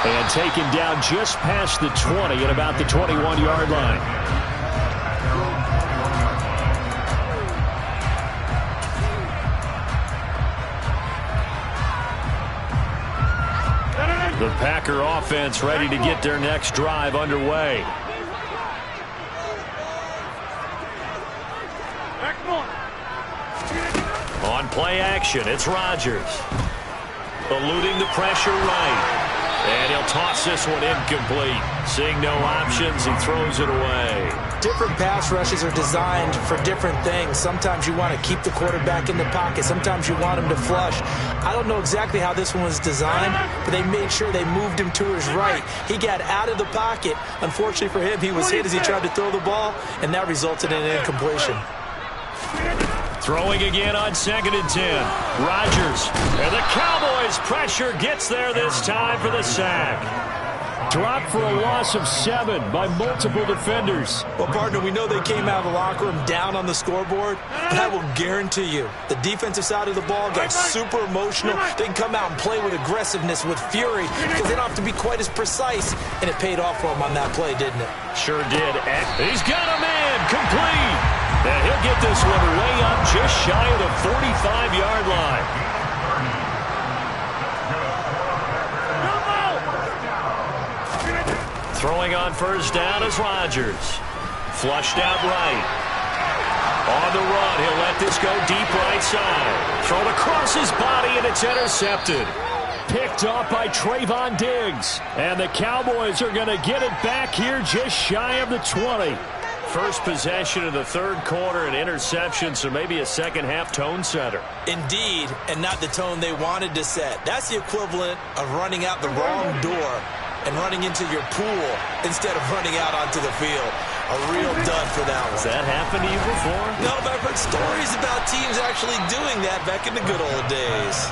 And taken down just past the 20 at about the 21-yard line. The Packer offense ready to get their next drive underway. On play action, it's Rodgers. Eluding the pressure right. And he'll toss this one incomplete. Seeing no options, he throws it away. Different pass rushes are designed for different things. Sometimes you want to keep the quarterback in the pocket. Sometimes you want him to flush. I don't know exactly how this one was designed, but they made sure they moved him to his right. He got out of the pocket. Unfortunately for him, he was hit as he tried to throw the ball, and that resulted in an incompletion. Throwing again on 2nd and 10. Rodgers. And the Cowboys' pressure gets there this time for the sack. Dropped for a loss of 7 by multiple defenders. Well, partner, we know they came out of the locker room down on the scoreboard, but I will guarantee you the defensive side of the ball got super emotional. They can come out and play with aggressiveness, with fury, because they don't have to be quite as precise, and it paid off for them on that play, didn't it? Sure did. He's got a man complete. And he'll get this one way up just shy of the 45-yard line. Throwing on first down is Rodgers. Flushed out right. On the run, he'll let this go deep right side. Thrown across his body, and it's intercepted. Picked off by Trayvon Diggs. And the Cowboys are going to get it back here just shy of the 20. First possession of the third quarter, an interception, so maybe a second-half tone setter. Indeed, and not the tone they wanted to set. That's the equivalent of running out the wrong door and running into your pool instead of running out onto the field. A real dud for that one. Has that happened to you before? No, but I've heard stories about teams actually doing that back in the good old days.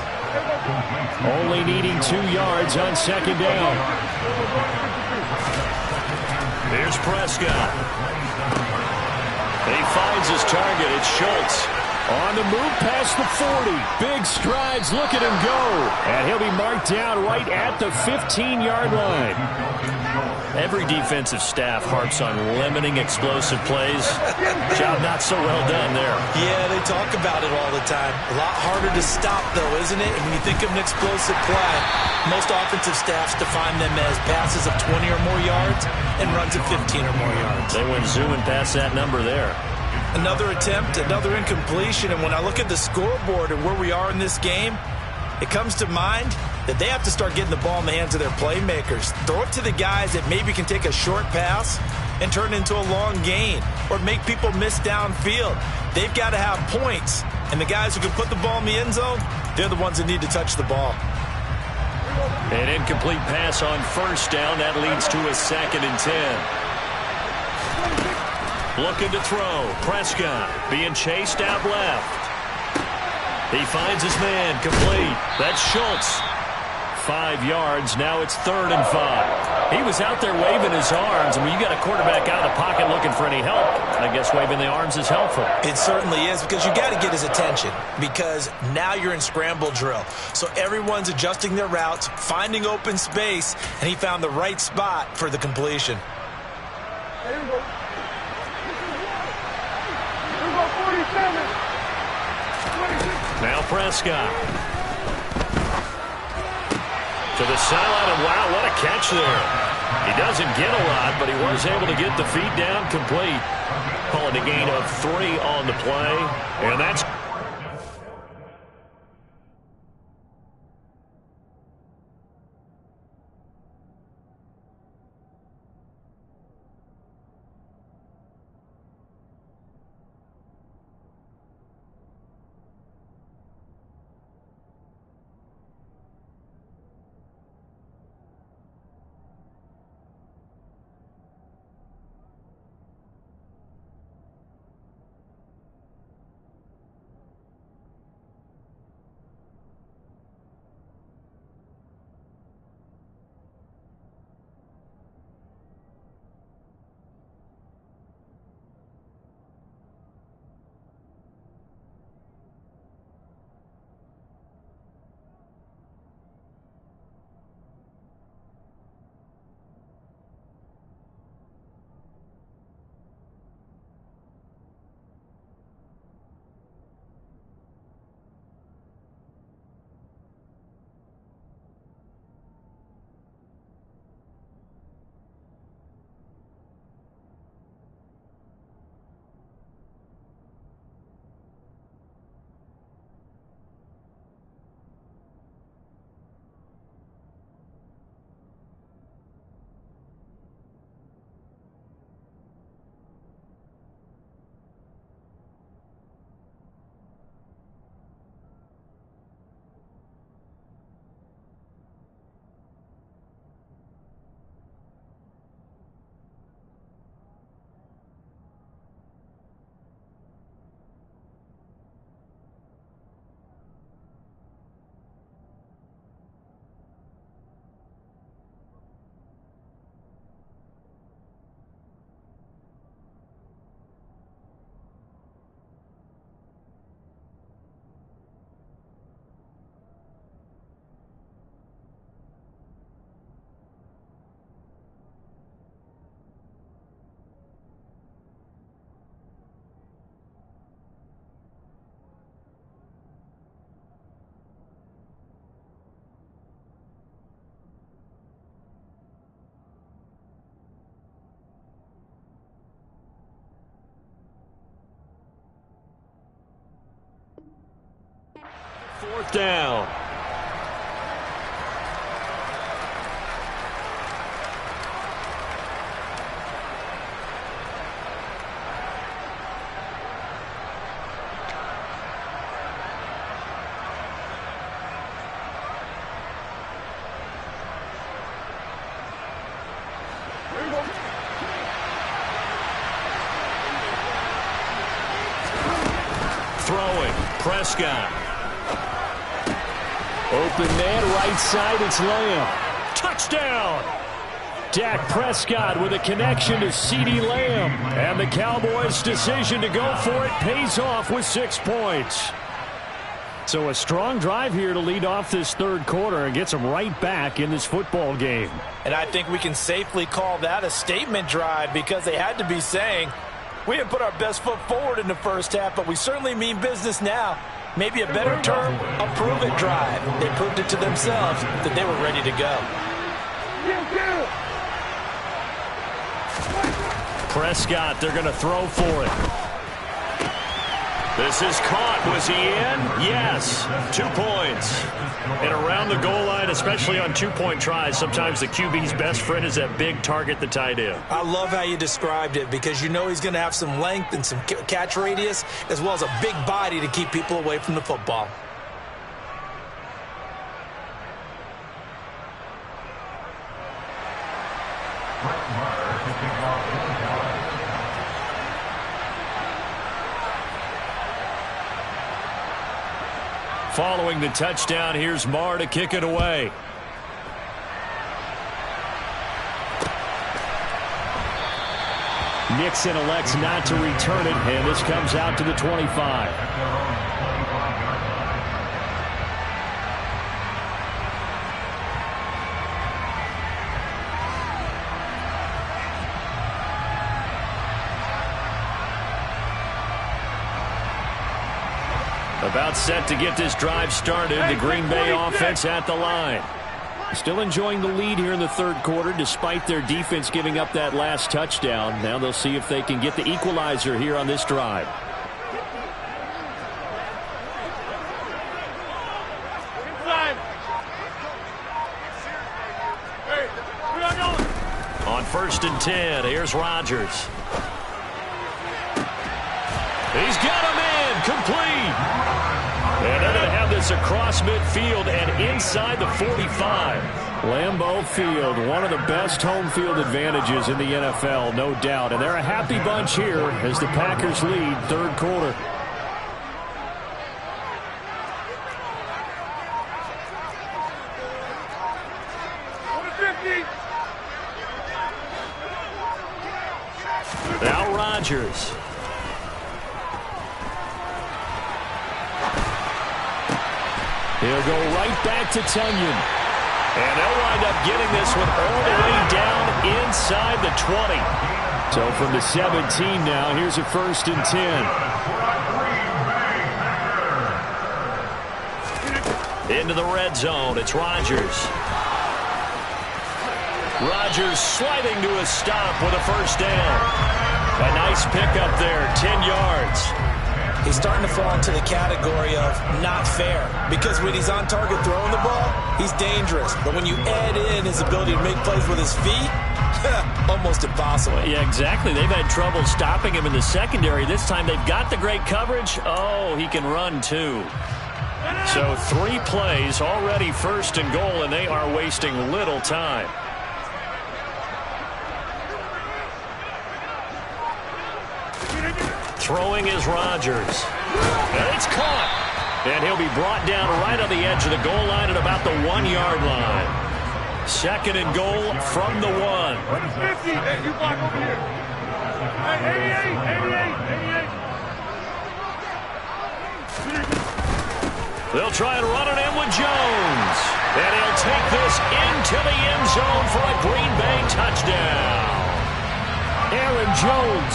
Only needing 2 yards on 2nd down. Here's Prescott. He finds his target. It's Schultz. On the move past the 40. Big strides. Look at him go. And he'll be marked down right at the 15-yard line. Every defensive staff harps on limiting explosive plays. Job not so well done there. Yeah, they talk about it all the time. A lot harder to stop, though, isn't it? And when you think of an explosive play, most offensive staffs define them as passes of 20 or more yards and runs of 15 or more yards. They went zooming past that number there. Another attempt, another incompletion, and when I look at the scoreboard and where we are in this game, it comes to mind that they have to start getting the ball in the hands of their playmakers. Throw it to the guys that maybe can take a short pass and turn it into a long gain or make people miss downfield. They've got to have points, and the guys who can put the ball in the end zone, they're the ones that need to touch the ball. An incomplete pass on first down. That leads to a 2nd and 10. Looking to throw. Prescott being chased out left. He finds his man complete. That's Schultz. 5 yards. Now it's 3rd and 5. He was out there waving his arms. And when you got a quarterback out of the pocket looking for any help, I guess waving the arms is helpful. It certainly is, because you got to get his attention, because now you're in scramble drill. So everyone's adjusting their routes, finding open space, and he found the right spot for the completion. Now Prescott. To the sideline, and wow, what a catch there. He doesn't get a lot, but he was able to get the feet down complete. Calling a gain of 3 on the play, and that's... 4th down. Throwing, Prescott. Open man, right side, it's Lamb. Touchdown! Dak Prescott with a connection to CeeDee Lamb. And the Cowboys' decision to go for it pays off with 6 points. So a strong drive here to lead off this third quarter and gets them right back in this football game. And I think we can safely call that a statement drive because they had to be saying, we didn't put our best foot forward in the first half, but we certainly mean business now. Maybe a better term, a prove-it drive. They proved it to themselves that they were ready to go. Prescott, they're going to throw for it. This is caught. Was he in? Yes. 2 points. And around the goal line, especially on two-point tries, sometimes the QB's best friend is that big target, the tight end. I love how you described it because you know he's going to have some length and some catch radius as well as a big body to keep people away from the football. Following the touchdown, here's Marr to kick it away. Nixon elects not to return it, and this comes out to the 25. About set to get this drive started. The Green Bay offense at the line. Still enjoying the lead here in the third quarter despite their defense giving up that last touchdown. Now they'll see if they can get the equalizer here on this drive. On 1st and 10, here's Rodgers. He's got him in, complete. And they're going to have this across midfield and inside the 45. Lambeau Field, one of the best home field advantages in the NFL, no doubt. And they're a happy bunch here as the Packers lead third quarter. Now Rodgers. He'll go right back to Tunyon. And they'll wind up getting this one all the way down inside the 20. So from the 17 now, here's a 1st and 10. Into the red zone, it's Rodgers. Rodgers sliding to a stop with a 1st down. A nice pickup there, 10 yards. He's starting to fall into the category of not fair because when he's on target throwing the ball, he's dangerous. But when you add in his ability to make plays with his feet, almost impossible. Yeah, exactly. They've had trouble stopping him in the secondary. This time they've got the great coverage. Oh, he can run too. So 3 plays, already 1st and goal, and they are wasting little time. Throwing is Rodgers. And it's caught. And he'll be brought down right on the edge of the goal line at about the 1-yard line. 2nd and goal from the 1. You block over here. 88. They'll try and run it in with Jones. And he'll take this into the end zone for a Green Bay touchdown. Aaron Jones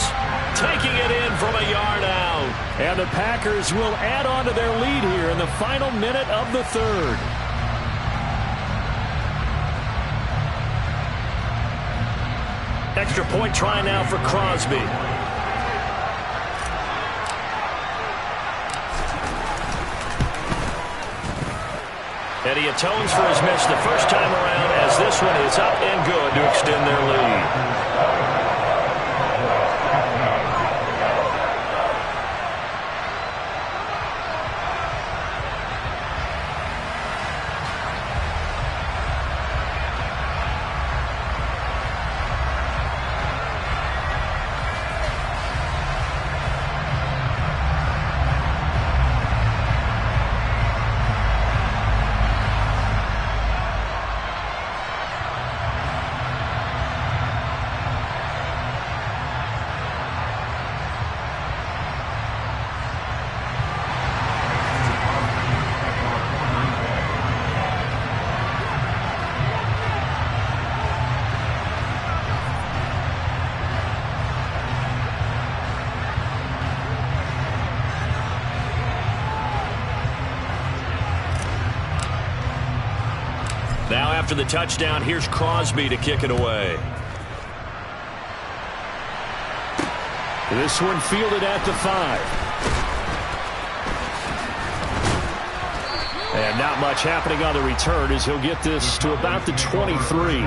taking it in from a yard out. And the Packers will add on to their lead here in the final minute of the third. Extra point try now for Crosby. And he atones for his miss the first time around as this one is up and good to extend their lead. Now after the touchdown, here's Crosby to kick it away. This one fielded at the 5. And not much happening on the return as he'll get this to about the 23.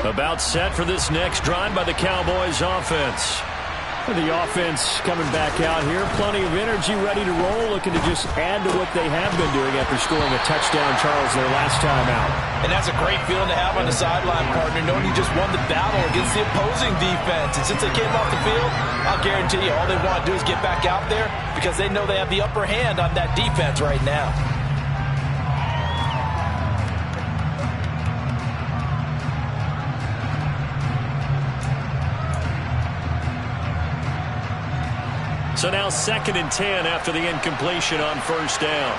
About set for this next drive by the Cowboys offense. The offense coming back out here. Plenty of energy, ready to roll, looking to just add to what they have been doing after scoring a touchdown, Charles, their last time out. And that's a great feeling to have on the sideline, partner, knowing you just won the battle against the opposing defense. And since they came off the field, I'll guarantee you all they want to do is get back out there because they know they have the upper hand on that defense right now. So now 2nd and 10 after the incompletion on first down.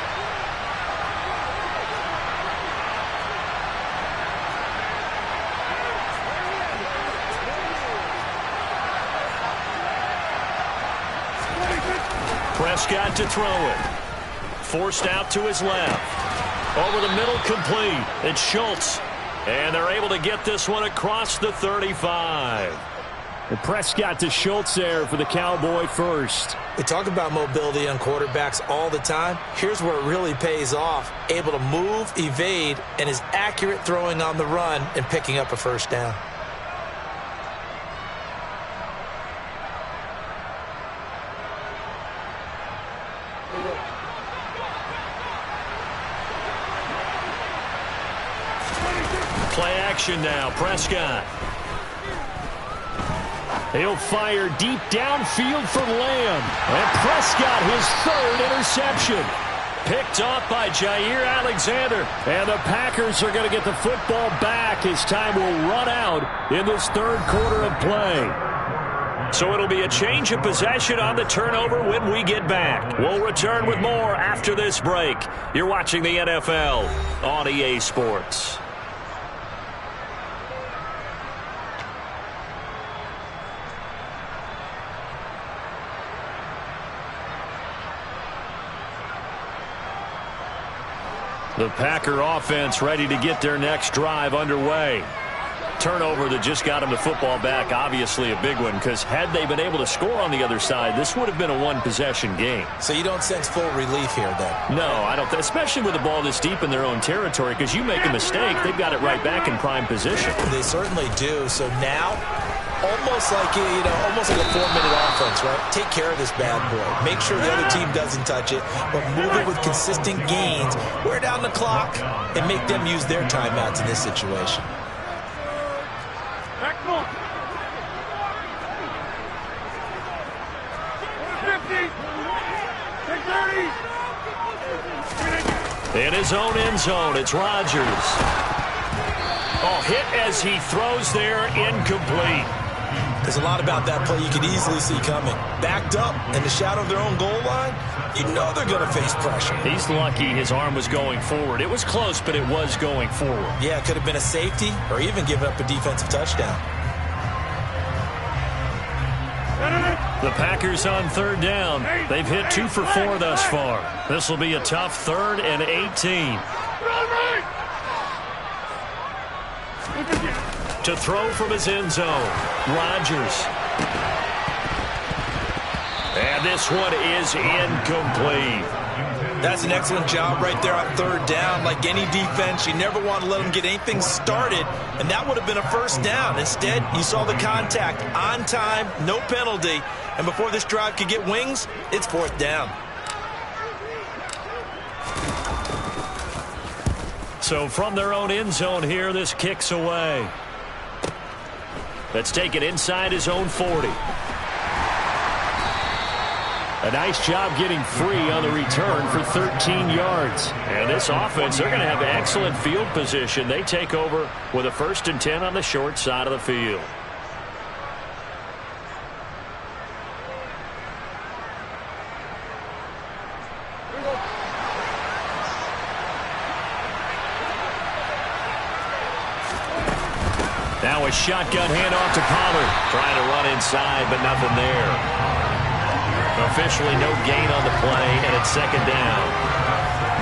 Prescott to throw it. Forced out to his left. Over the middle, complete. It's Schultz. And they're able to get this one across the 35. And Prescott to Schultz there for the Cowboy first. We talk about mobility on quarterbacks all the time. Here's where it really pays off. Able to move, evade, and is accurate throwing on the run and picking up a first down. Play action now. Prescott. He'll fire deep downfield for Lamb. And Prescott, his 3rd interception. Picked off by Jair Alexander. And the Packers are going to get the football back as time will run out in this 3rd quarter of play. So it'll be a change of possession on the turnover when we get back. We'll return with more after this break. You're watching the NFL on EA Sports. The Packer offense ready to get their next drive underway. Turnover that just got them the football back, obviously a big one, because had they been able to score on the other side, this would have been a one-possession game. So you don't sense full relief here, then? No, I don't, especially with the ball this deep in their own territory, because you make a mistake, they've got it right back in prime position. They certainly do. So now, almost like almost like a 4-minute offense, right? Take care of this bad boy. Make sure the other team doesn't touch it, but move it with consistent gains, wear down the clock, and make them use their timeouts in this situation. In his own end zone, it's Rodgers. Oh, hit as he throws there, incomplete. There's a lot about that play you could easily see coming. Backed up in the shadow of their own goal line, you know they're going to face pressure. He's lucky his arm was going forward. It was close, but it was going forward. Yeah, it could have been a safety or even given up a defensive touchdown. The Packers on third down. They've hit 2 for 4 thus far. This will be a tough 3rd and 18. To throw from his end zone, Rodgers. And this one is incomplete. That's an excellent job right there on third down. Like any defense, you never want to let them get anything started, and that would have been a first down. Instead, you saw the contact on time, no penalty, and before this drive could get wings, it's 4th down. So from their own end zone here, this kicks away. Let's take it inside his own 40. A nice job getting free on the return for 13 yards. And this offense, they're going to have excellent field position. They take over with a 1st and 10 on the short side of the field. Now a shotgun handoff to Pollard. Trying to run inside, but nothing there. Officially no gain on the play, and it's 2nd down.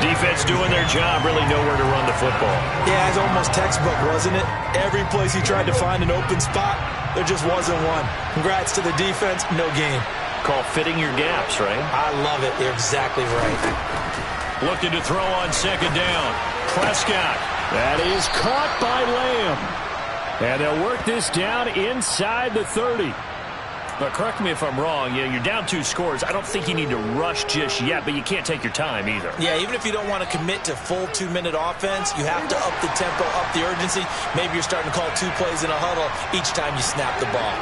Defense doing their job, really nowhere to run the football. Yeah, it's almost textbook, wasn't it? Every place he tried to find an open spot, there just wasn't one. Congrats to the defense, no gain. Call fitting your gaps, right? I love it. You're exactly right. Looking to throw on 2nd down. Prescott. That is caught by Lamb. And they'll work this down inside the 30. But correct me if I'm wrong, you're down 2 scores. I don't think you need to rush just yet, but you can't take your time either. Yeah, even if you don't want to commit to full 2-minute offense, you have to up the tempo, up the urgency. Maybe you're starting to call 2 plays in a huddle each time you snap the ball.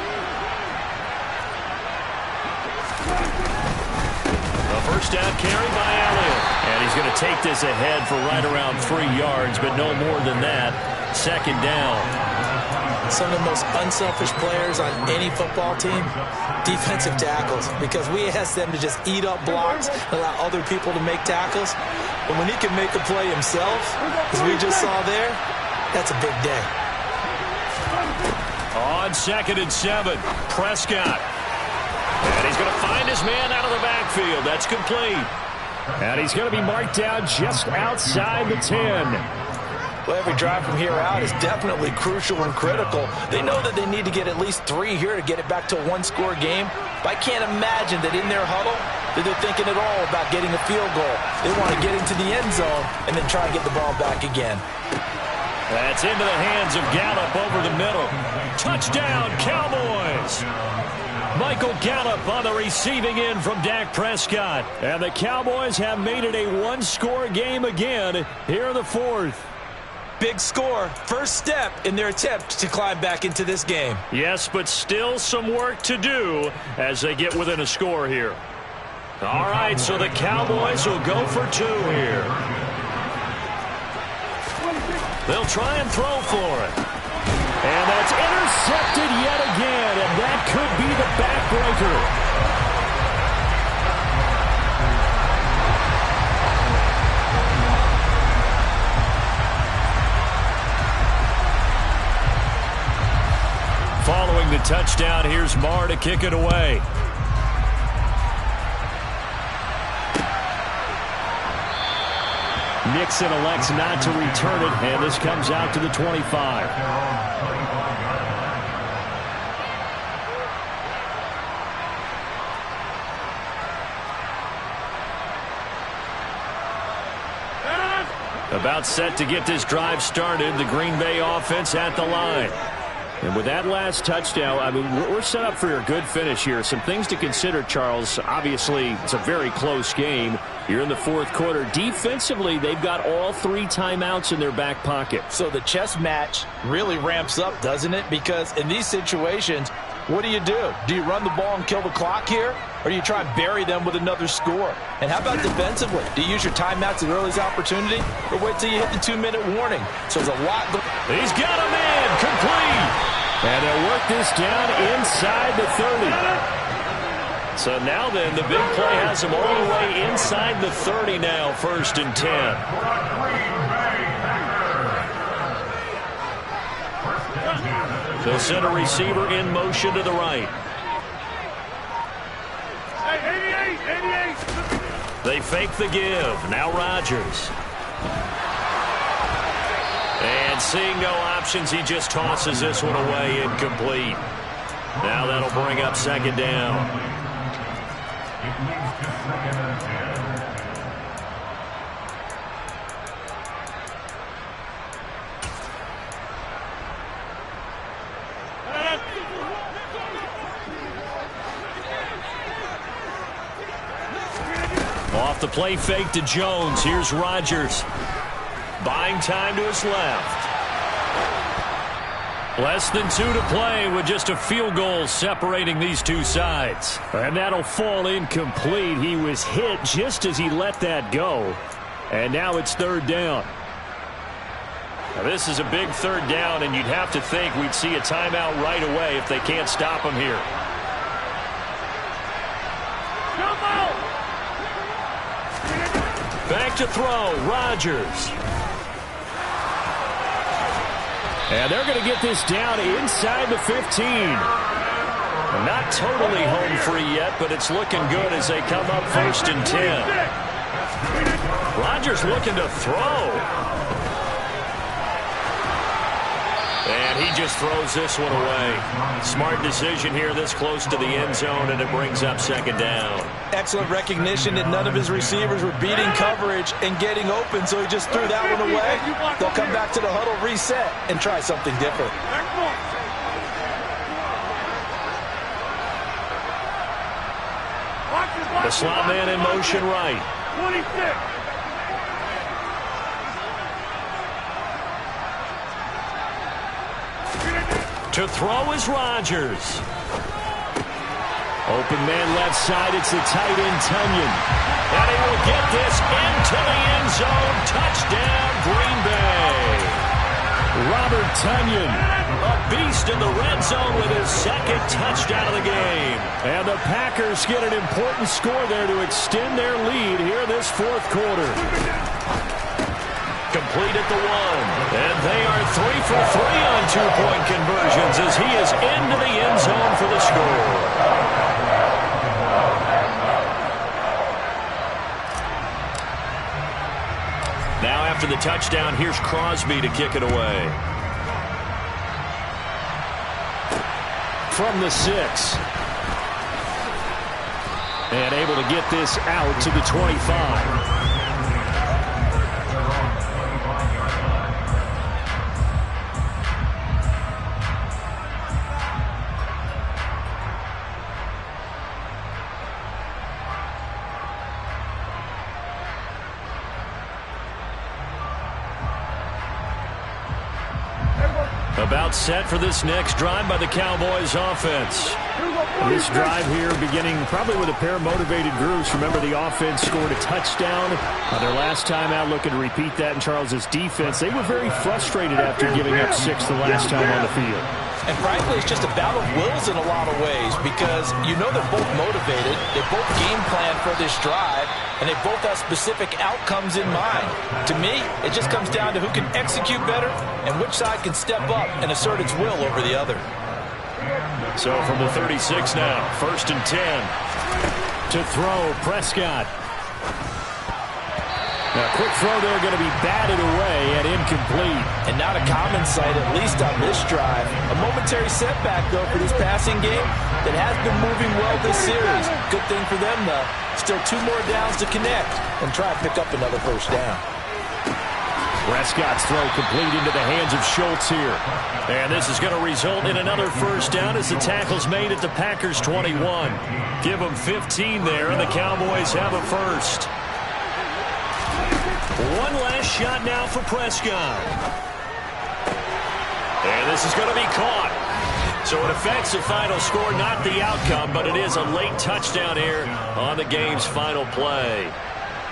A 1st down carry by Elliott. And he's going to take this ahead for right around 3 yards, but no more than that. 2nd down. Some of the most unselfish players on any football team, defensive tackles, because we ask them to just eat up blocks and allow other people to make tackles. But when he can make a play himself, as we just saw there, that's a big day. On 2nd and 7, Prescott. And he's going to find his man out of the backfield. That's complete. And he's going to be marked down just outside the 10. Well, every drive from here out is definitely crucial and critical. They know that they need to get at least 3 here to get it back to a 1-score game. But I can't imagine that in their huddle that they're thinking at all about getting a field goal. They want to get into the end zone and then try and get the ball back again. That's into the hands of Gallup over the middle. Touchdown, Cowboys! Michael Gallup on the receiving end from Dak Prescott. And the Cowboys have made it a 1-score game again here in the 4th. Big score, first step in their attempt to climb back into this game. Yes, but still some work to do as they get within a score here. All right, so the Cowboys will go for 2 here. They'll try and throw for it. And that's intercepted yet again, and that could be the backbreaker. Following the touchdown, here's Marr to kick it away. Nixon elects not to return it, and this comes out to the 25. About set to get this drive started, the Green Bay offense at the line. And with that last touchdown, I mean, we're set up for a good finish here. Some things to consider, Charles. Obviously, it's a very close game. You're in the 4th quarter. Defensively, they've got all 3 timeouts in their back pocket. So the chess match really ramps up, doesn't it? Because in these situations, what do? Do you run the ball and kill the clock here? Or do you try and bury them with another score? And how about defensively? Do you use your timeouts at earliest opportunity? Or wait till you hit the 2-minute warning? So there's a lot. He's got a man complete. And they'll work this down inside the 30. So now then, the big play has him all the way inside the 30 now, 1st and 10. They'll send a receiver in motion to the right. They fake the give. Now Rodgers. And seeing no options, he just tosses this one away, incomplete. Now that'll bring up second down. Off the play fake to Jones. Here's Rodgers. Buying time to his left. Less than 2 to play with just a field goal separating these two sides. And that'll fall incomplete. He was hit just as he let that go. And now it's third down. Now this is a big third down, and you'd have to think we'd see a timeout right away if they can't stop him here. Back to throw, Rodgers. And they're going to get this down inside the 15. Not totally home free yet, but it's looking good as they come up 1st and 10. Rodgers looking to throw. And he just throws this one away. Smart decision here this close to the end zone, and it brings up second down. Excellent recognition that none of his receivers were beating coverage and getting open, so he just threw that one away. They'll come back to the huddle, reset, and try something different. The slot man in motion right. 26. To throw is Rodgers. Open man left side. It's the tight end, Tunyon. And he will get this into the end zone. Touchdown, Green Bay. Robert Tunyon, a beast in the red zone with his second touchdown of the game. And the Packers get an important score there to extend their lead here in this fourth quarter. Complete at the 1. And they are 3 for 3 on two-point conversions as he is into the end zone for the score. Now after the touchdown, here's Crosby to kick it away. From the 6. And able to get this out to the 25. About set for this next drive by the Cowboys offense. This drive here beginning probably with a pair of motivated groups. Remember, the offense scored a touchdown on their last time out. Looking to repeat that in Charles's defense. They were very frustrated after giving up 6 the last time on the field. And frankly, it's just a battle of wills in a lot of ways because you know they're both motivated. They both game plan for this drive, and they both have specific outcomes in mind. To me, it just comes down to who can execute better and which side can step up and assert its will over the other. So from the 36 now, 1st and 10. To throw, Prescott. Now, quick throw there, going to be batted away and incomplete. And not a common sight, at least on this drive. A momentary setback, though, for this passing game that has been moving well this series. Good thing for them, though. Still 2 more downs to connect and try to pick up another first down. Prescott's throw complete into the hands of Schultz here. And this is going to result in another first down as the tackle's made at the Packers' 21. Give them 15 there, and the Cowboys have a first. One last shot now for Prescott. And this is going to be caught. So it affects the final score, not the outcome, but it is a late touchdown here on the game's final play.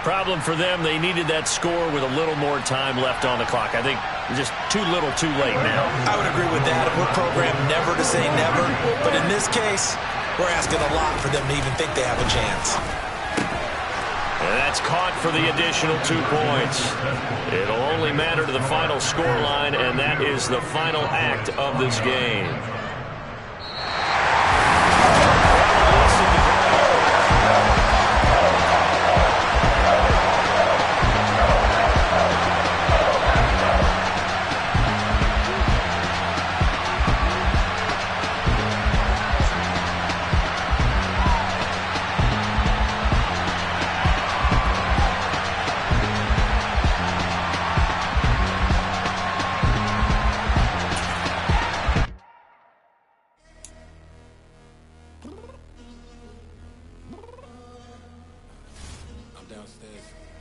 Problem for them, they needed that score with a little more time left on the clock. I think just too little too late now. I would agree with that. We're programmed never to say never. But in this case, we're asking a lot for them to even think they have a chance. And that's caught for the additional 2 points. It'll only matter to the final scoreline, and that is the final act of this game. downstairs.